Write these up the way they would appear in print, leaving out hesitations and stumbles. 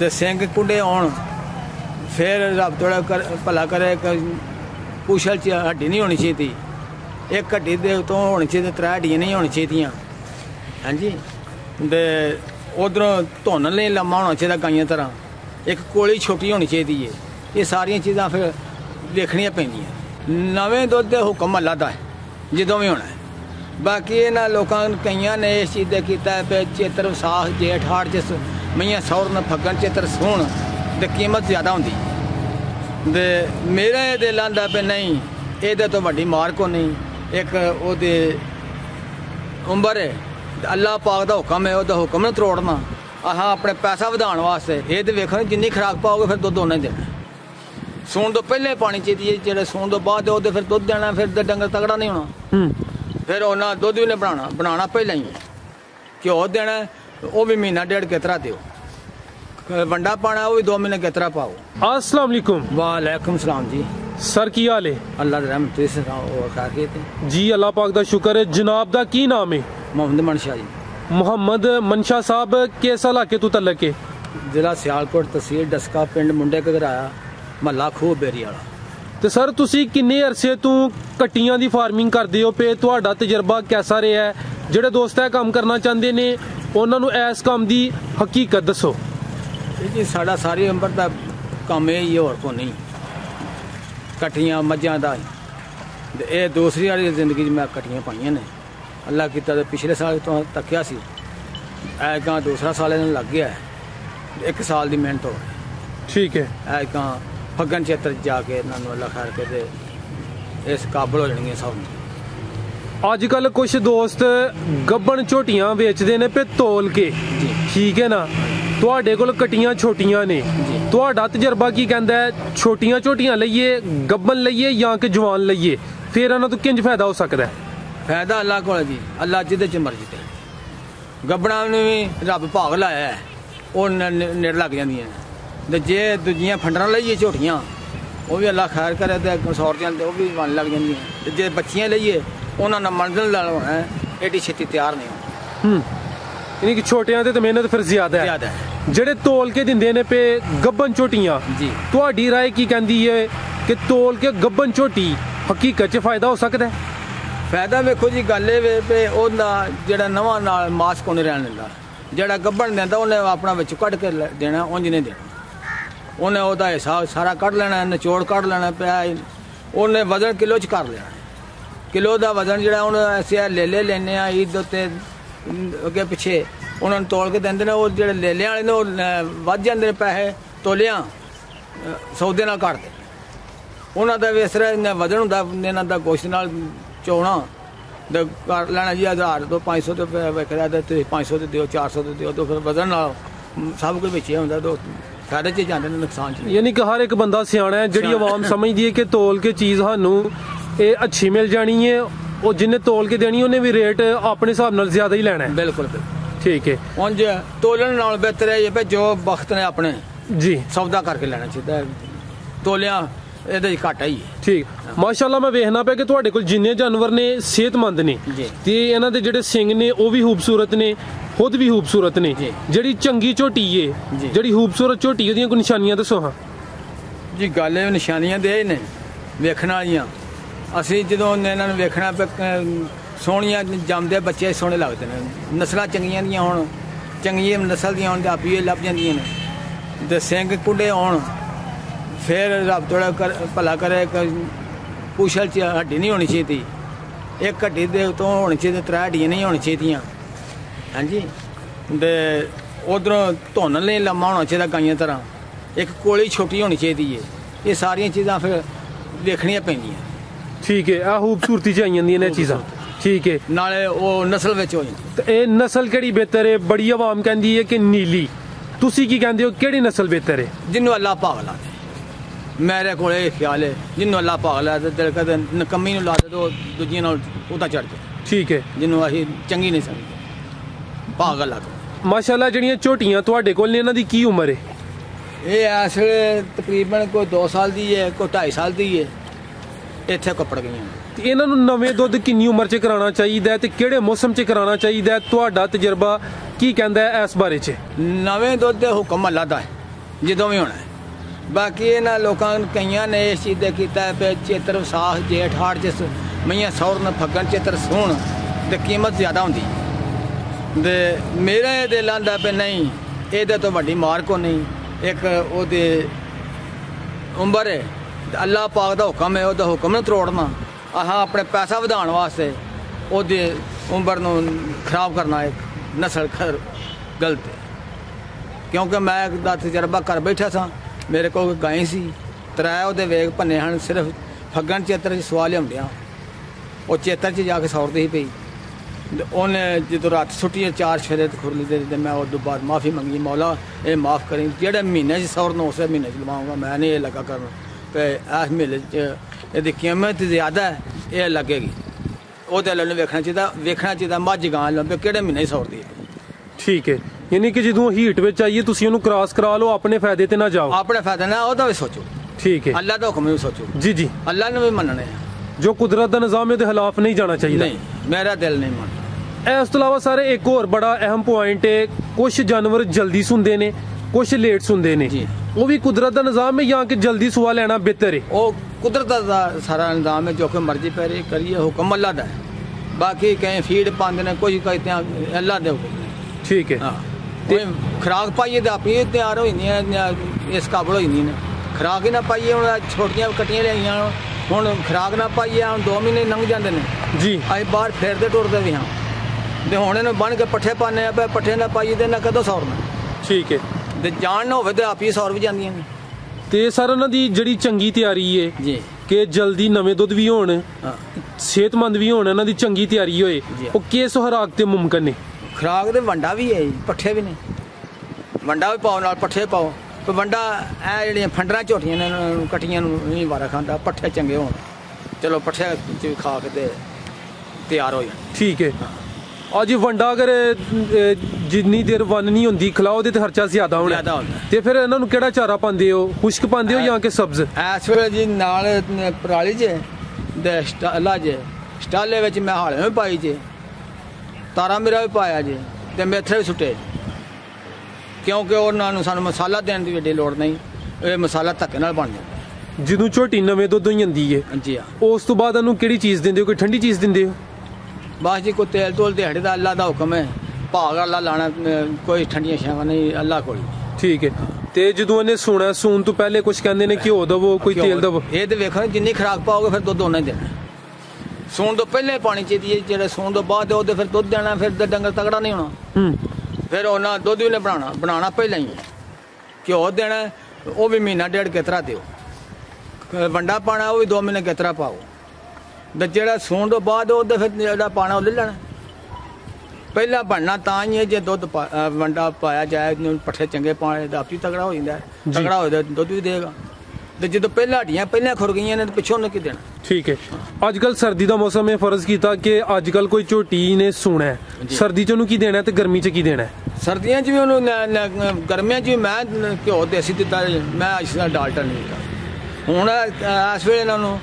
ते सिंग कुंडे आउण फिर रब थोड़ा भला करे पूछल च हड्डी नहीं होनी चाहिए, एक हड्डी दे तो होनी चाहिए, 3 हड्डियां नहीं होनी चाहिए। हाँ जी, ते उधरों धुन नहीं लम्मा होना चाहिए गाइयां तरह, एक कोली छोटी होनी चाहिए। ये सारिया चीज़ां फिर देखनिया पैंदियां। नवें दुध दे हुक्म अल्लाह दा है जदों भी होना है। बाकी इन्हां लोकां कईयां ने इस चीज़ दे कीता है पे चेतर विसाख जेठ हाड़ च मईयां सौरन फग्गन चेतर सूण ते कीमत ज़्यादा होंदी। ते मेरा ये दिल आंदा पे नहीं ये तो वड्डी मार को नहीं, एक ओहदे उम्र है, अल्लाह पाक दा हुक्म है, ओहदा हुक्म नहीं तरोड़ना। अहां अपने पैसा वधाउण वास्ते ये तो वेखो जिन्नी खुराक पाओगे फिर दुध उन्ना ही देना। सूण तो पहले पानी चाहिए, जेह्ड़े सूण तो बाद ओहदे फिर दुध देना, फिर डंगर तगड़ा नहीं होना, फिर उन्ना दुध भी नहीं बनाना पहले ही घ्यो देना, वो भी महीना डेढ़ केतरा दिओ, वंडा पाना वो भी 2 महीने केतरा पाओ। अस्सलाम वालेकुम। वालेकुम सलाम जी। सर की हाल है? अल्लाह दी रहमत से जी, अल्लाह पाक दा शुक्र है। जनाब दा की नाम है? मोहम्मद मनशा जी। मोहम्मद मनशा साहब किस इलाके तो तलक है? जिला सियालकोट, तहसील डस्का, पिंड मुंडे घगराया, महला खूह बेरी वाला। तो सर तुसी किन्ने अरसे तो कट्टियां दी फार्मिंग करदे हो पे, तुहाडा तजर्बा कैसा रहा है? जेह्ड़े दोस्त है काम करना चाहते ने उन्हां नूं इस काम दी हकीकत दसो जी। साडा सारी उम्र दा काम यही होर को नहीं, कट्टियां मज्जां दा। ये दूसरी वाली जिंदगी मैं कट्टियां पाइयां ने, अल्लाह कीता ते पिछले साल तो तक्या सी, ऐगां दूसरा साल इन्हूं लग गया है, 1 साल दी मेहनत हो। ठीक है, ऐगां फग्गन चेत्र जाके इन्होंने अल्लाह खैर के इस काबल हो जाएंगे सब। अजकल कुछ दोस्त गब्बन झोटियां बेचते ने पे तोल के, ठीक है ना? तुहाडे कोल कट्टियां छोटियां ने, तुहाडा तजर्बा की कहंदा है? छोटियां झोटियां लईए, गब्बन लईए या कि जवान लईए, फिर इन्हां तों किंज फायदा हो सकदा है? फायदा अल्लाह कोल जी, अल्लाह जिहदे च मर्जी ते। गब्बना ने भी रब भाग लाया है, वो नेड़ लग जांदियां ने, ते जे दूजियां फंडरां लईए झोटियां वो भी अल्लाह खैर करे तो सौरतियां वो भी बन लग जांदियां, ते जे बच्चियां लईए उन्होंने मंजिल ला होना है, एडी छेती तैयार नहीं होना। यानी कि छोटियां ते मेहनत फिर ज्यादा है। जेड़े तोल के दिंदे ने पे गब्बन झोटियां, तुहाडी राय की कहंदी है कि तोल के गब्बन झोटी हकीकत च फायदा हो सकदा है? फायदा वेखो जी, गल ये पे ओहदा जेड़ा नवां नाल मास को नहीं रहन दिंदा, जेड़ा गब्बन दिंदा उन्हें अपना विच कट के देना, उंज नहीं देना। उन्हें ओहदा हिसाब सारा कट लेना, निचोड़ कट लेना पिया, उन्हें वजन किलो च कर लेना। किलो का वजन जो अस लेले लेने ईद उत्ते अगे पिछे उन्होंने तोल के देंगे, वो जो लेले वाले ने वध जाते हैं पैसे, तोलियां सौदे नाल घटते। उन्होंने भी इस तरह वजन होंदा, इन्हां दा गोश्त नाल चोना ते कर लेना जी 1000 तो 500 रुपये विकदा, तो 500 तो दिओ, 400 तो दिओ, तो फिर वजन नाल सब कुछ बेचिया होंदा, तो फायदे च जाते हैं, नुकसान च। यानी कि हर एक बंदा सियाना है, जिहड़ी आवाम समझदी है कि तोल के चीज़ सानू ये अच्छी मिल जानी है, और जिन्हें तोल के देनी उन्हें भी रेट अपने हिसाब नाल ज्यादा ही लेना है। बिल्कुल ठीक है। उंज तोलन नाल बेहतर है ये जो वक्त ने अपने जी सौदा करके लेना चाहिए, तोलियां ਇਹਦੇ ਘੱਟ ਹੀ ਹੈ। ठीक, माशाअल्लाह मैं वेखना पे कि तुहाडे कोल जिन्ने जानवर ने सेहतमंद ने ते इन्हां दे जेहड़े सिंग ने वो भी खूबसूरत ने, खुद भी खूबसूरत ने। जेहड़ी चंगी झोटी है, जेहड़ी खूबसूरत झोटी ओहदियां कोई निशानियां दसो। हाँ जी, गल ये निशानियां दे ने वेखण वालियां, ਅਸੀਂ ਜਦੋਂ ਇਹਨਾਂ ਨੂੰ ਵੇਖਣਾ ਸੋਹਣੀਆਂ ਜੰਮਦੇ ਬੱਚੇ ਸੋਹਣੇ ਲੱਗਦੇ ਨੇ, ਨਸਲਾਂ ਚੰਗੀਆਂ ਦੀਆਂ ਹੋਣ, ਚੰਗੀਆਂ ਨਸਲ ਦੀਆਂ ਹੋਣ ਤੇ ਆਪੀ ਲੱਭ ਜਾਂਦੀਆਂ ਨੇ, ਤੇ ਸਿੰਘ ਕੁੰਡੇ ਆਉਣ ਫਿਰ ਰੱਬ ਥੋੜਾ ਭਲਾ ਕਰੇ ਪੂਛਲ ਚ ਹੱਡੀ ਨਹੀਂ ਹੋਣੀ ਚਾਹੀਦੀ, ਇੱਕ ਹੱਡੀ ਦੇ ਤੋਂ ਹੋਣੀ ਚਾਹੀਦੀ, 3 ਹੱਡੀਆਂ ਨਹੀਂ ਹੋਣੀ ਚਾਹੀਦੀਆਂ। ਹਾਂਜੀ, ਤੇ ਉਧਰੋਂ ਧੁਨ ਨਹੀਂ ਲੰਮਾ ਹੋਣਾ ਚਾਹੀਦਾ ਗਾਈਆਂ ਤਰ੍ਹਾਂ, ਇੱਕ ਕੋਲੀ ਛੋਟੀ ਹੋਣੀ ਚਾਹੀਦੀ ਹੈ। ਇਹ ਸਾਰੀਆਂ ਚੀਜ਼ਾਂ ਫਿਰ ਵੇਖਣੀਆਂ ਪੈਂਦੀਆਂ। ठीक है, आ खूबसूरती च आई जांदियां ने चीज़ां। ठीक है, नाले वो नस्ल विच हो जांदी। ते ए नस्ल केड़ी बेहतर है? बड़ी आवाम कहंदी है कि नीली, तुसी की कहंदे हो केड़ी नस्ल बेहतर है? जिन्नू अल्लाह पाक ला दे, मेरे कोल ये ख्याल है जिन्नू अल्लाह पाक ला दे, दिल कदे नकम्मी नू ला दे तो दूजियां नाल उदा चढ़ जाए। ठीक है, जिन्नू असीं चंगी नहीं समझदे पाक अल्लाह तो। माशाअल्लाह, जिहड़ियां झोटियां तुहाडे कोल ने, इन्हां दी की उम्र है? ये इस वेले तकरीबन कोई 2 साल दी है, कोई 2.5 साल दी है। ਇੱਥੇ ਕੱਪੜ ਗਈਆਂ। ਇਹਨਾਂ ਨੂੰ ਨਵੇਂ ਦੁੱਧ ਕਿੰਨੀ ਉਮਰ 'ਚ ਕਰਾਉਣਾ ਚਾਹੀਦਾ ਤੇ ਕਿਹੜੇ ਮੌਸਮ 'ਚ ਕਰਾਉਣਾ ਚਾਹੀਦਾ? ਤੁਹਾਡਾ ਤਜਰਬਾ ਕੀ ਕਹਿੰਦਾ ਹੈ ਇਸ ਬਾਰੇ 'ਚ? ਨਵੇਂ ਦੁੱਧ ਦੇ ਹੁਕਮ ਅੱਲਾ ਦਾ ਹੈ ਜਦੋਂ ਵੀ ਹੋਣਾ। ਬਾਕੀ ਇਹਨਾਂ ਲੋਕਾਂ ਕਈਆਂ ਨੇ ਇਸ ਚੀਜ਼ ਦੇ ਕੀਤਾ ਵੀ ਚੇਤਰ ਵਿਸਾਖ ਜੇਠ ਹਾੜ 'ਚ ਮਈਆਂ ਸੌਰਨ ਫੱਗਣ ਚੇਤਰ ਸੂਣ ਤੇ ਕੀਮਤ ਜ਼ਿਆਦਾ ਹੁੰਦੀ। ਤੇ ਮੇਰੇ ਦਿਲ ਆਂਦਾ ਵੀ ਨਹੀਂ, ਇਹਦੇ ਤੋਂ ਵੱਡੀ ਮਾਰ ਕੋ ਨਹੀਂ। ਇੱਕ ਉਹਦੇ ਉਮਰ ਹੈ, ਅੱਲਾਹ ਪਾਕ ਦਾ ਹੁਕਮ ਹੈ, ਉਹਦਾ ਹੁਕਮ ਨੂੰ ਤੋੜਨਾ। ਆਹ ਆਪਣੇ ਪੈਸਾ ਵਧਾਉਣ ਵਾਸਤੇ ਉਹਦੀ ਉਮਰ ਨੂੰ ਖਰਾਬ ਕਰਨਾ ਇੱਕ ਨਸਲ ਗਲਤ ਹੈ। ਕਿਉਂਕਿ ਮੈਂ ਦਾ ਤਜਰਬਾ ਕਰ ਬੈਠਾ ਸਾਂ, ਮੇਰੇ ਕੋਲ ਗਾਂ ਸੀ, 3 ਉਹਦੇ ਵੇਗ ਭੰਨੇ ਹਨ ਸਿਰਫ ਫੱਗਣ ਚੇਤਰ 'ਚ ਸਵਾ ਲਿਆਉਂਦਿਆਂ। ਉਹ ਚੇਤਰ 'ਚ ਜਾ ਕੇ ਸੌਰਦੀ ਸੀ ਪਈ। ਉਹਨੇ ਜਦੋਂ ਰਾਤ ਛੁੱਟੀ 4 ਸਵੇਰੇ ਖੁਰਲੀ ਦੇ ਮੈਂ ਉਹ ਤੋਂ ਬਾਅਦ ਮਾफ़ੀ ਮੰਗੀ, ਮੌਲਾ ਇਹ ਮਾफ़ ਕਰੀ, ਜਿਹੜੇ ਮਹੀਨੇ 'ਚ ਸੌਰਨ ਉਸੇ ਮਹੀਨੇ 'ਚ ਲਵਾਉਂਗਾ, ਮੈਂ ਨਹੀਂ ਇਹ ਲੱਗਾ ਕਰਨ ਕਿ ਇਸ ਮਹੀਨੇ 'ਚ ਇਹਦੀ ਕੀਮਤ ਜ਼ਿਆਦਾ ਹੈ, ਇਹ ਲੱਗੇਗੀ। ਉਹਦੇ ਵੱਲ ਨੂੰ ਵੇਖਣਾ ਚਾਹੀਦਾ ਮੱਝ ਗਾਂ ਲੰਬੇ ਕਿਹੜੇ ਮਹੀਨੇ ਸੌਰਦੀ ਹੈ। ਠੀਕ ਹੈ, ਯਾਨੀ ਕਿ ਜਦੋਂ ਹੀਟ ਵਿੱਚ ਆਈਏ ਤੁਸੀਂ ਉਹਨੂੰ ਕ੍ਰਾਸ ਕਰਾ ਲਓ, ਆਪਣੇ ਫਾਇਦੇ ਤੇ ਨਾ ਜਾਓ। ਆਪਣੇ ਫਾਇਦੇ ਨਾਲ ਉਹਦਾ ਵੀ ਸੋਚੋ। ਠੀਕ ਹੈ, ਅੱਲਾ ਦਾ ਹੁਕਮ ਵੀ ਸੋਚੋ। ਜੀ ਜੀ, ਅੱਲਾ ਨੂੰ ਵੀ ਮੰਨਣੇ। ਜੋ ਕੁਦਰਤ ਦਾ ਨਿਜ਼ਾਮ ਹੈ ਉਹਦੇ ਖਿਲਾਫ ਨਹੀਂ ਜਾਣਾ ਚਾਹੀਦਾ। ਨਹੀਂ, ਮੇਰਾ ਦਿਲ ਨਹੀਂ ਮੰਨਦਾ। ਇਸ ਤੋਂ ਇਲਾਵਾ ਸਾਰੇ ਇੱਕ ਹੋਰ ਬੜਾ ਅਹਿਮ ਪੁਆਇੰਟ ਹੈ, ਕੁਝ ਜਾਨਵਰ ਜਲਦੀ ਸੁਣਦੇ ਨੇ, ਕੁਝ ਲੇਟ ਸੁਣਦੇ ਨੇ। ਉਹ ਵੀ ਕੁਦਰਤ ਦਾ ਨਿਜ਼ਾਮ ਹੈ ਜਾਂ ਕਿ ਜਲਦੀ ਸੁਆ ਲੈਣਾ ਬਿਹਤਰ ਹੈ? ਉਹ ਕੁਦਰਤ ਦਾ ਸਾਰਾ ਨਿਜ਼ਾਮ ਹੈ, ਜੋ ਕਿ ਮਰਜ਼ੀ ਪੈਰੇ ਕਰੀਏ, ਹੁਕਮ ਅੱਲਾ ਦਾ ਹੈ। ਬਾਕੀ ਕਈ ਫੀਡ ਪਾਉਂਦੇ ਨੇ, ਕੁਝ कहते हैं ਅੱਲਾ ਦੇ ਹੁਕਮ। ਠੀਕ ਹੈ, ਤੇ ਖੁਰਾਕ ਪਾਈਏ ਤਾਂ ਆਪਣੀ ਤਿਆਰ ਹੋ ਜਾਂਦੀਆਂ, ਇਸ ਕਾਬਲ ਹੋ ਜਾਂਦੀਆਂ ਨੇ। ਖੁਰਾਕ ਹੀ ਨਾ ਪਾਈਏ, ਹੁਣ ਛੋਟੀਆਂ ਕੱਟੀਆਂ ਲਿਆਈਆਂ, ਹੁਣ ਖੁਰਾਕ ਨਾ ਪਾਈਏ, ਹੁਣ 2 ਮਹੀਨੇ ਲੰਘ ਜਾਂਦੇ ਨੇ ਜੀ। ਅਸੀਂ ਬਾਹਰ ਫੇਰਦੇ ਟੁਰਦੇ ਵੀ ਹਾਂ, ਤੇ ਹੁਣ ਇਹਨੂੰ ਬਣ ਕੇ ਪੱਠੇ ਪਾਉਂਦੇ ਆ, ਪੱਠੇ ਨਾ ਪਾਈਏ ਤੇ ਨਾ ਕਦੋਂ ਸੌਰਨਾ। ਠੀਕ ਹੈ, ਤੇ ਜਾਣ ਨਾ ਹੋਵੇ ਤੇ ਆਪ ਹੀ ਸੌਰ ਵੀ ਜਾਂਦੀਆਂ ਨੇ। ਤੇ ਸਰ ਉਹਨਾਂ ਦੀ ਜਿਹੜੀ ਚੰਗੀ ਤਿਆਰੀ ਹੈ ਜੀ, ਕਿ ਜਲਦੀ ਨਵੇਂ ਦੁੱਧ ਵੀ ਹੋਣ, ਸਿਹਤਮੰਦ ਵੀ ਹੋਣ, ਇਹਨਾਂ ਦੀ ਚੰਗੀ ਤਿਆਰੀ ਹੋਏ, ਉਹ ਕਿਸ ਖੁਰਾਕ ਤੇ ਮੁਮਕਿਨ ਨੇ? ਖੁਰਾਕ ਤੇ ਵੰਡਾ ਵੀ ਹੈ, ਪੱਠੇ ਵੀ ਨੇ, ਵੰਡਾ ਵੀ ਪਾਓ ਨਾਲ ਪੱਠੇ ਪਾਓ। ਪਰ ਵੰਡਾ ਇਹ ਜਿਹੜੀਆਂ ਫੰਡਰਾਂ ਝੋਟੀਆਂ ਨੇ ਇਹਨਾਂ ਨੂੰ ਕੱਟੀਆਂ ਨੂੰ ਨਹੀਂ ਵਾਰਾ ਖਾਂਦਾ, ਪੱਠੇ ਚੰਗੇ ਹੋਣ, ਚਲੋ ਪੱਠੇ ਚ ਖਾ ਕੇ ਤੇ ਤਿਆਰ ਹੋ ਜਾਣ। ਠੀਕ ਹੈ, ਅੱਜ ਵੰਡਾ ਅਗਰ ਜਿੰਨੀ ਦੇਰ ਵੰਨ ਨਹੀਂ ਹੁੰਦੀ ਖਿਲਾਓ ਦੇ ਤੇ ਖਰਚਾ ਜ਼ਿਆਦਾ ਹੋਣਾ, ਤੇ ਫਿਰ ਇਹਨਾਂ ਨੂੰ ਕਿਹੜਾ ਚਾਰਾ ਪਾਉਂਦੇ ਹੋ? ਖੁਸ਼ਕ ਪਾਉਂਦੇ ਹੋ ਜਾਂ ਕਿ ਸਬਜ਼? ਇਸ ਵੇਲੇ ਜੀ ਨਾਲ ਪਰਾਲੀ 'ਚ ਤੇ ਸਟਾਲਾ 'ਚ, ਸਟਾਲੇ ਵਿੱਚ ਮੈਂ ਹਾਲੇ ਵੀ ਪਾਈ ਜੇ, ਤਾਰਾ ਮੇਰਾ ਵੀ ਪਾਇਆ ਜੇ, ਤੇ ਮੇਥੇ ਵੀ ਸੁੱਟੇ, ਕਿਉਂਕਿ ਉਹਨਾਂ ਨੂੰ ਸਾਨੂੰ ਮਸਾਲਾ ਦੇਣ ਦੀ ਵੱਡੀ ਲੋੜ ਨਹੀਂ, ਇਹ ਮਸਾਲਾ ਧੱਕੇ ਨਾਲ ਬਣ ਜਾਂਦਾ। ਜਦੋਂ ਝੋਟੀ ਨਵੇਂ ਦੁੱਧ ਹੀ ਜਾਂਦੀ ਹੈ ਜੀ, ਉਸ ਤੋਂ ਬਾਅਦ ਉਹਨੂੰ ਕਿਹੜੀ ਚੀਜ਼ ਦਿੰਦੇ ਹੋ? ਕੋਈ ਠੰਡੀ ਚੀਜ਼ ਦਿੰਦੇ ਹੋ? ਬਸ ਜੀ, ਕੋਈ ਤੇਲ ਤੋਲ ਦਿਹਾੜੀ ਦਾ ਅੱਲਾ ਦਾ ਹੁਕਮ ਹੈ, ਭਾਗ ਅੱਲਾ ਲਾਣਾ, ਕੋਈ ਠੰਡੀਆਂ ਸ਼ਾਵਾਂ ਨਹੀਂ ਅੱਲਾ ਕੋਲ। ਠੀਕ ਹੈ, ਤੇ ਜਦੋਂ ਇਹਨੇ ਸੂਣਾ, ਸੂਣ ਤੋਂ ਪਹਿਲੇ ਕੁਝ ਕਹਿੰਦੇ ਨੇ ਘਿਓ ਦਵੋ, ਕੋਈ ਤੇਲ ਦਵੋ? ਇਹ ਤੇ ਵੇਖੋ ਜਿੰਨੀ ਖੁਰਾਕ ਪਾਓਗੇ ਫਿਰ ਦੁੱਧ ਉਹਨਾਂ ਹੀ ਦੇਣਾ। ਸੂਣ ਤੋਂ ਪਹਿਲੇ ਪਾਣੀ ਚਾਹੀਦੀ ਹੈ, ਜਿਹੜੇ ਸੂਣ ਤੋਂ ਬਾਅਦ ਉਹਦੇ ਫਿਰ ਦੁੱਧ ਦੇਣਾ, ਫਿਰ ਡੰਗਰ ਤਗੜਾ ਨਹੀਂ ਹੋਣਾ। ਫਿਰ ਉਹਨਾਂ ਦੁੱਧ ਵੀ ਨਹੀਂ ਬਣਾਉਣਾ ਪਹਿਲਾਂ ਹੀ। ਘਿਓ ਦੇਣਾ, ਉਹ ਵੀ ਮਹੀਨਾ ਡੇਢ ਕਿਤਰਾ ਦਿਓ। ਵੰਡਾ ਪਾਣਾ, ਉਹ ਵੀ 2 ਮਹੀਨੇ ਕਿਤਰਾ ਪਾਓ। ਤੇ ਜਿਹੜਾ ਸੂਣ ਤੋਂ ਬਾਅਦ ਉਹਦੇ ਫਿਰ ਜਿਹੜਾ ਪਾਣਾ ਉਹ ਲੈ ਲੈਣਾ। ਪਹਿਲਾਂ ਬਣਨਾ ਤਾਂ ਹੀ ਹੈ ਜੇ ਦੁੱਧ ਵੰਡਾ ਪਾਇਆ ਜਾਏ, ਪੱਠੇ ਚੰਗੇ ਪਾਏ ਤਾਂ ਆਪੀ ਤਗੜਾ ਹੋ ਜਾਂਦਾ। ਤਗੜਾ ਹੋਏ ਤਾਂ ਦੁੱਧ ਵੀ ਦੇਗਾ। ਤੇ ਜਦੋਂ ਪਹਿਲਾਂ ਹੱਡੀਆਂ ਪਹਿਲਾਂ ਖੁਰ ਗਈਆਂ ਨੇ, ਪਿੱਛੋਂ ਨੇ ਕੀ ਦੇਣਾ। ਠੀਕ ਹੈ, ਅੱਜ ਕੱਲ ਸਰਦੀ ਦਾ ਮੌਸਮ ਹੈ, ਫਰਜ਼ ਕੀਤਾ ਕਿ ਅੱਜ ਕੱਲ ਕੋਈ ਝੋਟੀ ਨੇ ਸੂਣਾ ਹੈ, ਸਰਦੀ 'ਚ ਉਹਨੂੰ ਕੀ ਦੇਣਾ ਤੇ ਗਰਮੀ 'ਚ ਕੀ ਦੇਣਾ? ਸਰਦੀਆਂ 'ਚ ਵੀ ਉਹਨੂੰ ਗਰਮੀਆਂ 'ਚ ਵੀ ਮੈਂ ਘਿਓ ਦੇਸੀ ਦਿੱਤਾ, ਮੈਂ ਇਸ ਨਾਲ ਡਾਲਟਾ ਨਹੀਂ ਦਿੱਤਾ। ਹੁਣ ਇਸ ਵੇਲੇ ਇਹਨਾਂ ਨੂੰ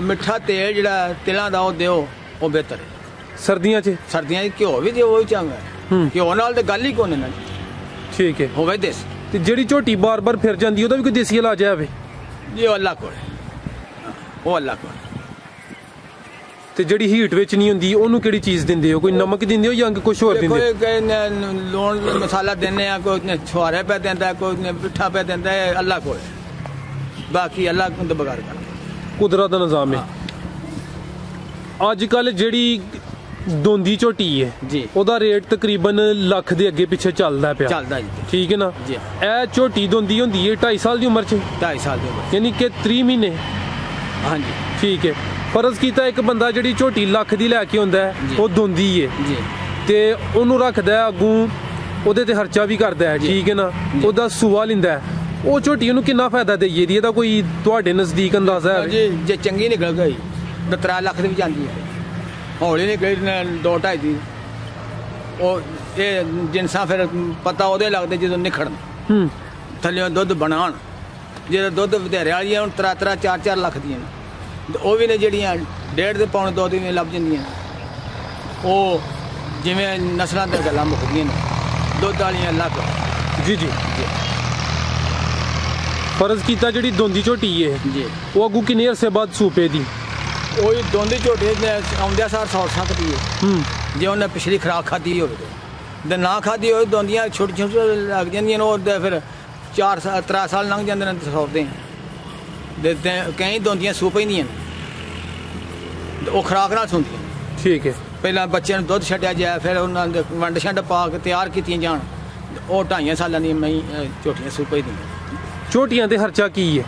ਮਿੱਠਾ ਤੇਲ ਜਿਹੜਾ ਤਿਲਾਂ ਦਾ ਉਹ ਦਿਓ, ਉਹ ਬਿਹਤਰ ਹੈ। ਸਰਦੀਆਂ 'ਚ ਘਿਓ ਵੀ ਦਿਓ, ਉਹ ਵੀ ਚੰਗਾ। ਘਿਓ ਨਾਲ ਤੇ ਗੱਲ ਹੀ ਕੋਨੇ ਨਾਲ। ਠੀਕ ਹੈ, ਹੋਵੇ ਦੇਸੀ। ਤੇ ਜਿਹੜੀ ਝੋਟੀ ਬਾਰ-ਬਾਰ ਫਿਰ ਜਾਂਦੀ, ਉਹਦਾ ਵੀ ਕੋਈ ਦੇਸੀ ਇਲਾਜ ਹੈ? ਜੀ ਉਹ ਅੱਲਾ ਕੋਲ, ਉਹ ਅੱਲਾ ਕੋਲ। ਤੇ ਜਿਹੜੀ ਹੀਟ ਵਿੱਚ ਨਹੀਂ ਹੁੰਦੀ, ਉਹਨੂੰ ਕਿਹੜੀ ਚੀਜ਼ ਦਿੰਦੇ ਹੋ? ਕੋਈ ਨਮਕ ਦਿੰਦੇ ਹੋ ਜਾਂ ਕੁਝ ਹੋਰ ਦਿੰਦੇ ਹੋ? ਕੋਈ ਲੂਣ ਮਸਾਲਾ ਦਿੰਦੇ ਆ, ਕੋਈ ਛੁਹਾਰੇ ਪੈ ਦਿੰਦਾ, ਕੋਈ ਮਿੱਠਾ ਪੈ ਦਿੰਦਾ, ਅੱਲਾ ਕੋਲ। ਬਾਕੀ ਅੱਲਾ ਕੋਲ ਤੋਂ ਬਗਾਰ ਕਰ, ਕੁਦਰਤ ਦਾ ਨਿਜ਼ਾਮ ਹੈ। ਅੱਜ ਕੱਲ ਜਿਹੜੀ ਦੋਂਦੀ ਝੋਟੀ ਹੈ ਜੀ, ਉਹਦਾ ਰੇਟ ਤਕਰੀਬਨ ਲੱਖ ਦੇ ਅੱਗੇ ਪਿੱਛੇ ਚੱਲਦਾ ਪਿਆ। ਚੱਲਦਾ ਜੀ, ਠੀਕ ਹੈ ਨਾ ਜੀ। ਇਹ ਝੋਟੀ ਦੋਂਦੀ ਹੁੰਦੀ ਹੈ 2.5 ਸਾਲ ਦੀ ਉਮਰ 'ਚ? 2.5 ਸਾਲ ਦੀ ਉਮਰ, ਯਾਨੀ ਕਿ 3 ਮਹੀਨੇ। ਹਾਂਜੀ, ਠੀਕ ਹੈ। ਫਰਜ਼ ਕੀਤਾ ਇੱਕ ਬੰਦਾ ਜਿਹੜੀ ਝੋਟੀ ਲੱਖ ਦੀ ਲੈ ਕੇ ਆਉਂਦਾ ਹੈ, ਉਹ ਦੋਂਦੀ ਹੈ ਜੀ, ਤੇ ਉਹਨੂੰ ਰੱਖਦਾ ਅੱਗੋਂ, ਉਹਦੇ ਤੇ ਖਰਚਾ ਵੀ ਕਰਦਾ ਹੈ, ਠੀਕ ਹੈ ਨਾ, ਉਹਦਾ ਸੂਆ ਲੈਂਦਾ ਹੈ, ਉਹ ਝੋਟੀ ਉਹਨੂੰ ਕਿੰਨਾ ਫਾਇਦਾ ਦੇਈਏ ਦੀ? ਇਹਦਾ ਕੋਈ ਤੁਹਾਡੇ ਨਜ਼ਦੀਕ ਅੰਦਾਜ਼ਾ ਹੈ? ਜੀ, ਜੇ ਚੰਗੀ ਨਿਕਲ ਗਈ ਤਾਂ 3 ਲੱਖ ਦੀ ਵੀ ਜਾਂਦੀ ਹੈ। ਹੌਲੀ ਨਿਕਲੀ 2-2.5 ਦੀ, ਉਹ ਇਹ ਜਿਨਸਾਂ ਫਿਰ ਪਤਾ ਉਹਦੇ ਲੱਗਦੇ ਜਦੋਂ ਨਿਖੜਨ ਥੱਲੇ ਦੁੱਧ ਬਣਾਉਣ। ਜਿਹੜੇ ਦੁੱਧ ਵਧੇਰੇ ਵਾਲੀਆਂ ਹੁਣ 3-3, 4-4 ਲੱਖ ਦੀਆਂ ਨੇ, ਉਹ ਵੀ ਨੇ ਜਿਹੜੀਆਂ 1.5 ਦੇ ਪੌਣੇ 2 ਦੀ ਵੀ ਲੱਭ ਜਾਂਦੀਆਂ। ਉਹ ਜਿਵੇਂ ਨਸਲਾਂ ਦੀਆਂ ਗੱਲਾਂ ਮੁੱਕਦੀਆਂ ਨੇ, ਦੁੱਧ ਵਾਲੀਆਂ ਲੱਗ। ਜੀ ਜੀ। ਫਰਜ਼ ਕੀਤਾ ਜਿਹੜੀ ਦੋਂਦੀ ਝੋਟੀ ਹੈ ਜੀ ਉਹ ਅੱਗੂ ਕਿੰਨੇ ਅਰਸੇ ਬਾਅਦ ਸੂਪੇ ਦੀ ਉਹੀ ਦੋਂਦੀ ਝੋਟੀ ਆਉਂਦਿਆਂ ਸਾਰ ਸੌ ਸਕਦੀ ਹੈ ਜੇ ਉਹਨੇ ਪਿਛਲੀ ਖੁਰਾਕ ਖਾਧੀ ਹੋਵੇ ਤੇ ਨਾ ਖਾਧੀ ਹੋਵੇ ਦੋਂਦੀਆਂ ਛੋਟੀ ਛੋਟੀ ਲੱਗ ਜਾਂਦੀਆਂ ਨੇ ਉਹ ਫਿਰ 3 ਸਾਲ ਲੰਘ ਜਾਂਦੇ ਨੇ ਤੇ ਸੌਦੇ ਦੇ ਕਈ ਦੋਂਦੀਆਂ ਸੂ ਪੈਂਦੀਆਂ ਨੇ ਉਹ ਖੁਰਾਕ ਨਾਲ ਸੁਣਦੀਆਂ ਠੀਕ ਹੈ ਪਹਿਲਾਂ ਬੱਚਿਆਂ ਨੂੰ ਦੁੱਧ ਛੱਡਿਆ ਜਾਏ ਫਿਰ ਉਹਨਾਂ ਦੇ ਵੰਡ ਛੰਡ ਪਾ ਕੇ ਤਿਆਰ ਕੀਤੀਆਂ ਜਾਣ ਉਹ 2.5 ਸਾਲਾਂ ਦੀਆਂ ਮੈਂ ਝੋਟੀਆਂ ਸੂ ਪੈਂਦੀਆਂ ਝੋਟੀਆਂ ਤੇ ਖਰਚਾ ਕੀ ਹੈ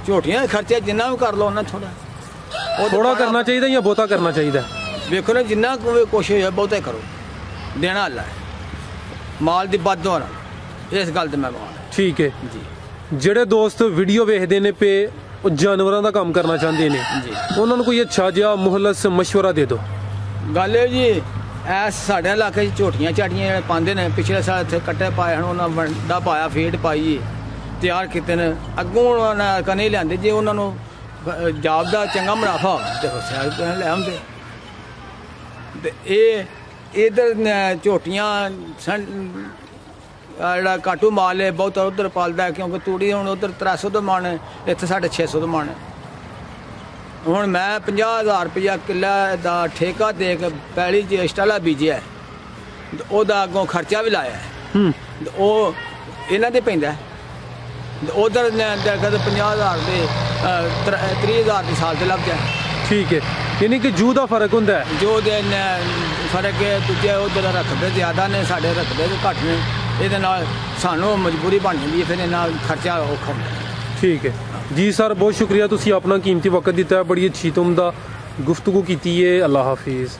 ਝੋਟੀਆਂ ਦਾ ਖਰਚਾ ਜਿੰਨਾ ਵੀ ਕਰ ਲਓ ਉਹਨਾਂ ਥੋੜਾ ਕਰਨਾ ਚਾਹੀਦਾ ਜਾਂ ਬਹੁਤਾ ਕਰਨਾ ਚਾਹੀਦਾ ਵੇਖੋ ਨਾ ਜਿੰਨਾ ਕੋਸ਼ਿਸ਼ ਹੋਇਆ ਬਹੁਤਾ ਕਰੋ ਦੇਣਾ ਅੱਲਾ ਮਾਲ ਦੀ ਵੱਧ ਹੋਣਾ ਇਸ ਗੱਲ ਤੇ ਮੈਂ ਮੰਨਦਾ ਠੀਕ ਹੈ ਜੀ ਜਿਹੜੇ ਦੋਸਤ ਵੀਡੀਓ ਵੇਖਦੇ ਨੇ ਪੇ ਉਹ ਜਾਨਵਰਾਂ ਦਾ ਕੰਮ ਕਰਨਾ ਚਾਹੁੰਦੇ ਨੇ ਜੀ ਉਹਨਾਂ ਨੂੰ ਕੋਈ ਅੱਛਾ ਜਿਹਾ ਮੁਹਲਸ ਮਸ਼ਵਰਾ ਦੇ ਦਿਓ ਗੱਲ ਇਹ ਜੀ ਐਸ ਸਾਡੇ ਇਲਾਕੇ 'ਚ ਝੋਟੀਆਂ ਝਾਟੀਆਂ ਜਿਹੜੇ ਪਾਉਂਦੇ ਨੇ ਪਿਛਲੇ ਸਾਲ ਇੱਥੇ ਕੱਟੇ ਪਾਏ ਹਨ ਉਹਨਾਂ ਵੰਡਾ ਪਾਇਆ ਫੀਡ ਪਾਈ ਤਿਆਰ ਕੀਤੇ ਨੇ ਅੱਗੋਂ ਉਹਨਾਂ ਕਨੇ ਲਿਆਂਦੇ ਜੇ ਉਹਨਾਂ ਨੂੰ ਜਾਬ ਦਾ ਚੰਗਾ ਮੁਨਾਫਾ ਤੇ ਹੁਸਿਆਰ ਲੈ ਆਉਂਦੇ ਤੇ ਇਹ ਇਧਰ ਝੋਟੀਆਂ ਜਿਹੜਾ ਕਾਟੂ ਮਾਲ ਹੈ ਬਹੁਤ ਉਧਰ ਪਾਲਦਾ ਕਿਉਂਕਿ ਤੂੜੀ ਹੁਣ ਉਧਰ 300 ਦਾ ਮਣ ਹੈ ਇੱਥੇ 650 ਦਾ ਮਣ ਹੈ ਹੁਣ ਮੈਂ 50,000 ਰੁਪਇਆ ਕਿੱਲਾ ਦਾ ਠੇਕਾ ਦੇ ਕੇ ਪੈਲੀ 'ਚ ਸਟਾਲਾ ਬੀਜਿਆ ਉਹਦਾ ਅੱਗੋਂ ਖਰਚਾ ਵੀ ਲਾਇਆ ਉਹ ਇਹਨਾਂ ਦੇ ਪੈਂਦਾ ਉਧਰ 50,000 ਦੇ 30,000 ਦੀ ਸਾਲ ਤੇ ਲੱਗ ਜਾਏ ਠੀਕ ਹੈ ਯਾਨੀ ਕਿ ਜੂ ਦਾ ਫਰਕ ਹੁੰਦਾ ਹੈ ਜੋ ਦੇ ਫਰਕ ਹੈ ਦੂਜੇ ਉਧਰ ਰੱਖਦੇ ਜ਼ਿਆਦਾ ਨੇ ਸਾਡੇ ਰੱਖਦੇ ਘੱਟ ਨੇ ਇਹਦੇ ਨਾਲ ਸਾਨੂੰ ਮਜਬੂਰੀ ਬਣ ਜਾਂਦੀ ਹੈ ਫਿਰ ਇਹਨਾਂ ਖਰਚਾ ਔਖਾ ਹੁੰਦਾ ਠੀਕ ਹੈ ਜੀ ਸਰ ਬਹੁਤ ਸ਼ੁਕਰੀਆ ਤੁਸੀਂ ਆਪਣਾ ਕੀਮਤੀ ਵਕਤ ਦਿੱਤਾ ਬੜੀ ਅੱਛੀ ਤੁਮ ਦਾ ਗੁਫ਼ਤਗੂ ਕੀਤੀ ਹੈ ਅੱਲਾ ਹਾਫਿਜ਼